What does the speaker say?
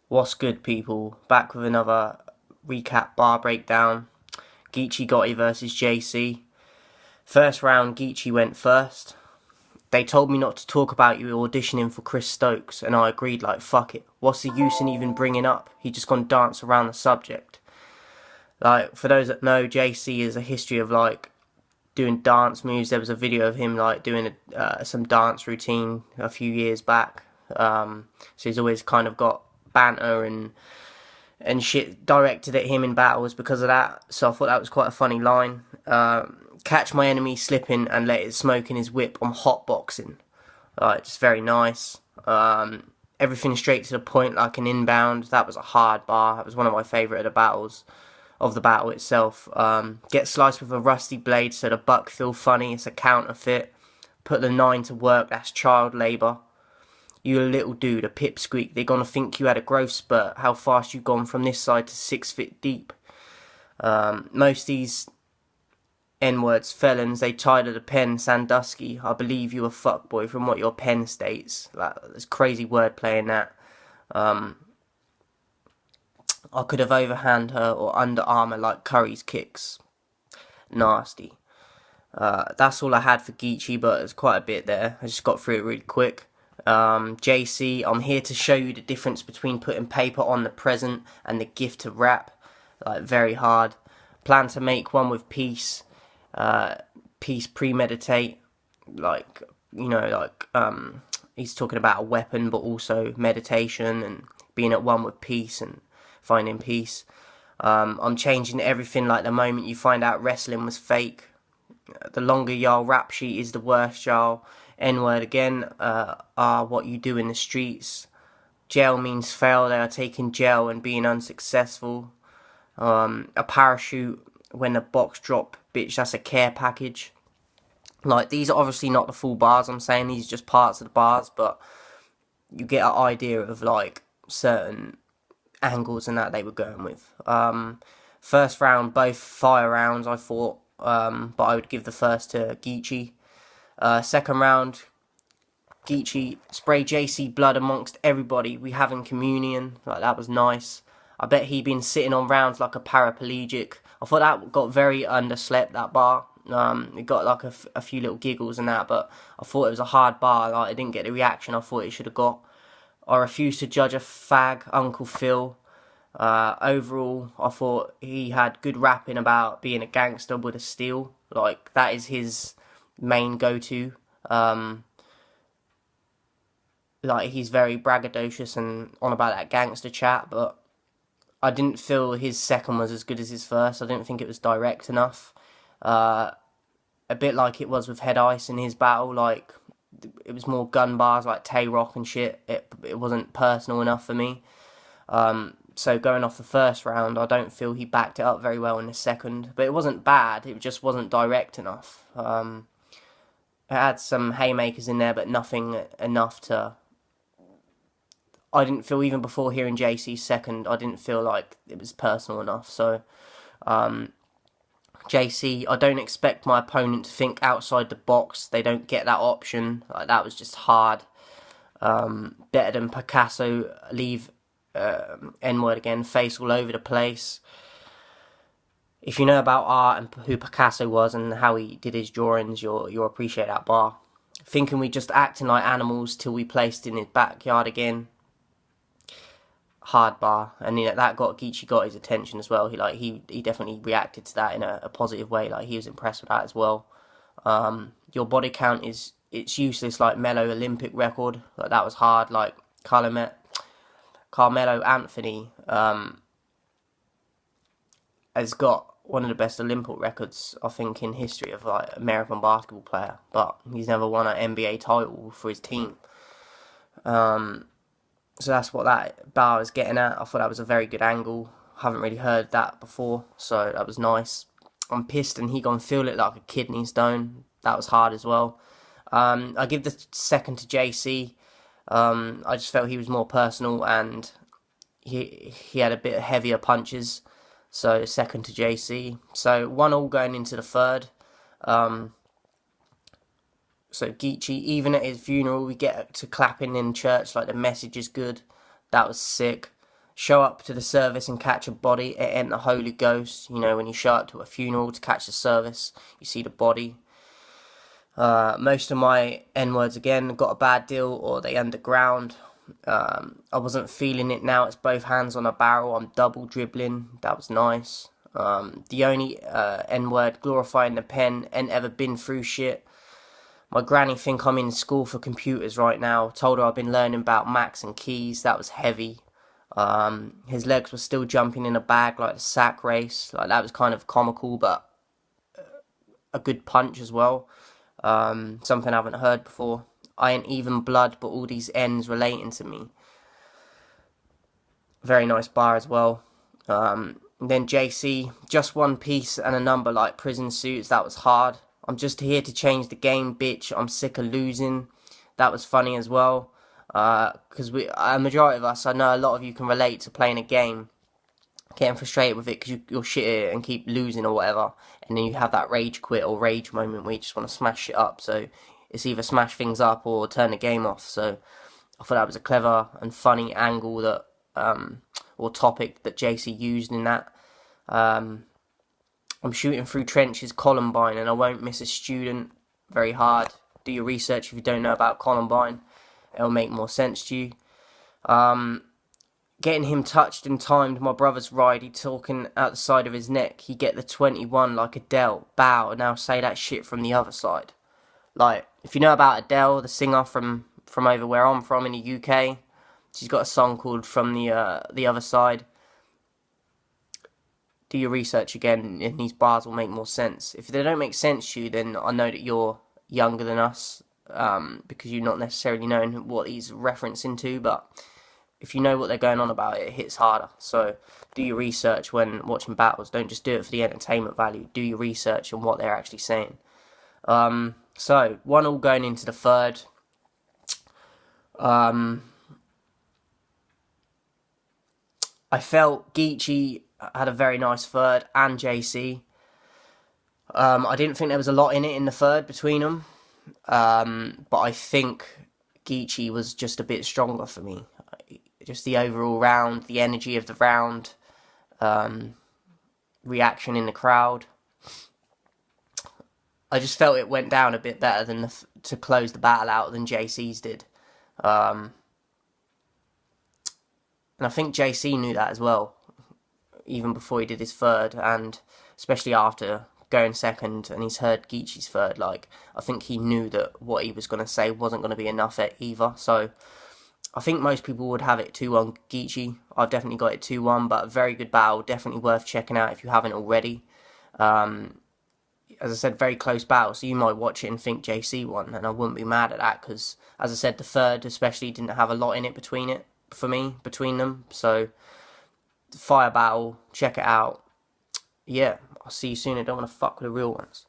What's good, people? Back with another recap bar breakdown. Geechi Gotti versus JC. First round, Geechi went first. They told me not to talk about you auditioning for Chris Stokes, and I agreed, like, fuck it. What's the use in even bringing up? He just gonna dance around the subject. Like, for those that know, JC is a history of, like, doing dance moves. There was a video of him, like, doing some dance routine a few years back. So he's always kind of got banter and shit directed at him in battles because of that. So I thought that was quite a funny line. Catch my enemy slipping and let it smoke in his whip. I'm hotboxing. Just very nice. Everything straight to the point, like an inbound. That was a hard bar. That was one of my favourite of the battles, of the battle itself. Get sliced with a rusty blade so the buck feel funny. It's a counterfeit. Put the 9 to work. That's child labour. You a little dude, a pipsqueak. They're gonna think you had a growth spurt. How fast you gone from this side to 6 feet deep. Most these N-words felons, they tied at the pen. Sandusky, I believe you a fuckboy from what your pen states. Like, there's crazy wordplay in that. I could have overhand her or under armour like Curry's kicks. Nasty. That's all I had for Geechi, but there's quite a bit there. I just got through it really quick. JC, I'm here to show you the difference between putting paper on the present and the gift to rap. Like, very hard. Plan to make one with peace. Peace premeditate. He's talking about a weapon, but also meditation and being at one with peace and finding peace. I'm changing everything like the moment you find out wrestling was fake. The longer y'all rap sheet is the worse y'all. N-word again, are what you do in the streets. Jail means fail, they are taking jail and being unsuccessful. A parachute when the box drop, bitch, that's a care package. Like, these are obviously not the full bars I'm saying, these are just parts of the bars, but you get an idea of, like, certain angles and that they were going with. First round, both fire rounds, I thought, but I would give the first to Geechi. Second round, Geechi spray JC blood amongst everybody. We having communion. Like, that was nice. I bet he been sitting on rounds like a paraplegic. I thought that got very underslept, that bar. It got like a few little giggles and that, but I thought it was a hard bar. Like, it didn't get the reaction I thought it should have got. I refuse to judge a fag, Uncle Phil. Overall, I thought he had good rapping about being a gangster with a steel. Like, that is his main go-to. Like, he's very braggadocious and on about that gangster chat, but I didn't feel his second was as good as his first. I didn't think it was direct enough. A bit like it was with Head Ice in his battle. Like, it was more gun bars like Tay Rock and shit. It wasn't personal enough for me. So going off the first round, I don't feel he backed it up very well in the second. But it wasn't bad, it just wasn't direct enough. It had some haymakers in there, but nothing enough to... I didn't feel, even before hearing JC's second, I didn't feel like it was personal enough. So, JC, I don't expect my opponent to think outside the box. They don't get that option. Like, that was just hard. Better than Picasso, leave N-word again, face all over the place. If you know about art and who Picasso was and how he did his drawings, you'll appreciate that bar. Thinking we just acting like animals till we placed in his backyard again. Hard bar, and that got Geechi got his attention as well. He definitely reacted to that in a positive way. Like, he was impressed with that as well. Your body count it's useless, like Mello Olympic record. Like, that was hard. Like, Carmelo Anthony has got one of the best Olympic records, I think, in history of, like, American basketball player, but he's never won an NBA title for his team. So that's what that bar was getting at. I thought that was a very good angle. Haven't really heard that before, so that was nice. I'm pissed and he gonna feel it like a kidney stone. That was hard as well. I give the second to JC. I just felt he was more personal and he had a bit heavier punches. So second to JC. So 1-1 going into the third. So Geechi, even at his funeral, we get to clapping in church, like, the message is good. That was sick. Show up to the service and catch a body. It ain't the Holy Ghost. You know, when you show up to a funeral to catch the service, you see the body. Most of my N-words, again, got a bad deal or they underground. I wasn't feeling it now. It's both hands on a barrel. I'm double dribbling. That was nice. The only N-word, glorifying the pen, ain't ever been through shit. My granny think I'm in school for computers right now. Told her I've been learning about Macs and keys. That was heavy. His legs were still jumping in a bag like the sack race. Like, that was kind of comical, but a good punch as well. Something I haven't heard before. I ain't even blood, but all these ends relating to me. Very nice bar as well. Then JC, just one piece and a number like prison suits. That was hard. I'm just here to change the game, bitch. I'm sick of losing. That was funny as well. Because a majority of us, I know a lot of you can relate to playing a game, getting frustrated with it because you're shit at it and keep losing or whatever, and then you have that rage quit or rage moment where you just want to smash shit up. So it's either smash things up or turn the game off. So I thought that was a clever and funny angle that or topic that JC used in that. I'm shooting through trenches, Columbine, and I won't miss a student. Very hard. Do your research if you don't know about Columbine. It'll make more sense to you. Getting him touched and timed. My brother's ride. He talking out the side of his neck. He get the 21 like Adele. Bow. And now say that shit from the other side. Like, if you know about Adele, the singer from over where I'm from in the UK, she's got a song called From the Other Side. Do your research again, and these bars will make more sense. If they don't make sense to you, then I know that you're younger than us, because you're not necessarily knowing what he's referencing to, but if you know what they're going on about, it hits harder. So do your research when watching battles. Don't just do it for the entertainment value. Do your research on what they're actually saying. So 1-1 going into the third. I felt Geechi had a very nice third, and JC. I didn't think there was a lot in it in the third between them, but I think Geechi was just a bit stronger for me. Just the overall round, the energy of the round, reaction in the crowd. I just felt it went down a bit better than to close the battle out than JC's did. And I think JC knew that as well, even before he did his third, and especially after going second and he's heard Geechi's third. Like, I think he knew that what he was going to say wasn't going to be enough either. So I think most people would have it 2-1 Geechi. I've definitely got it 2-1, but a very good battle, definitely worth checking out if you haven't already. As I said, very close battle, so you might watch it and think JC won, and I wouldn't be mad at that, because, as I said, the third especially didn't have a lot in it between them, so fire battle, check it out. Yeah, I'll see you soon. I don't want to fuck with the real ones.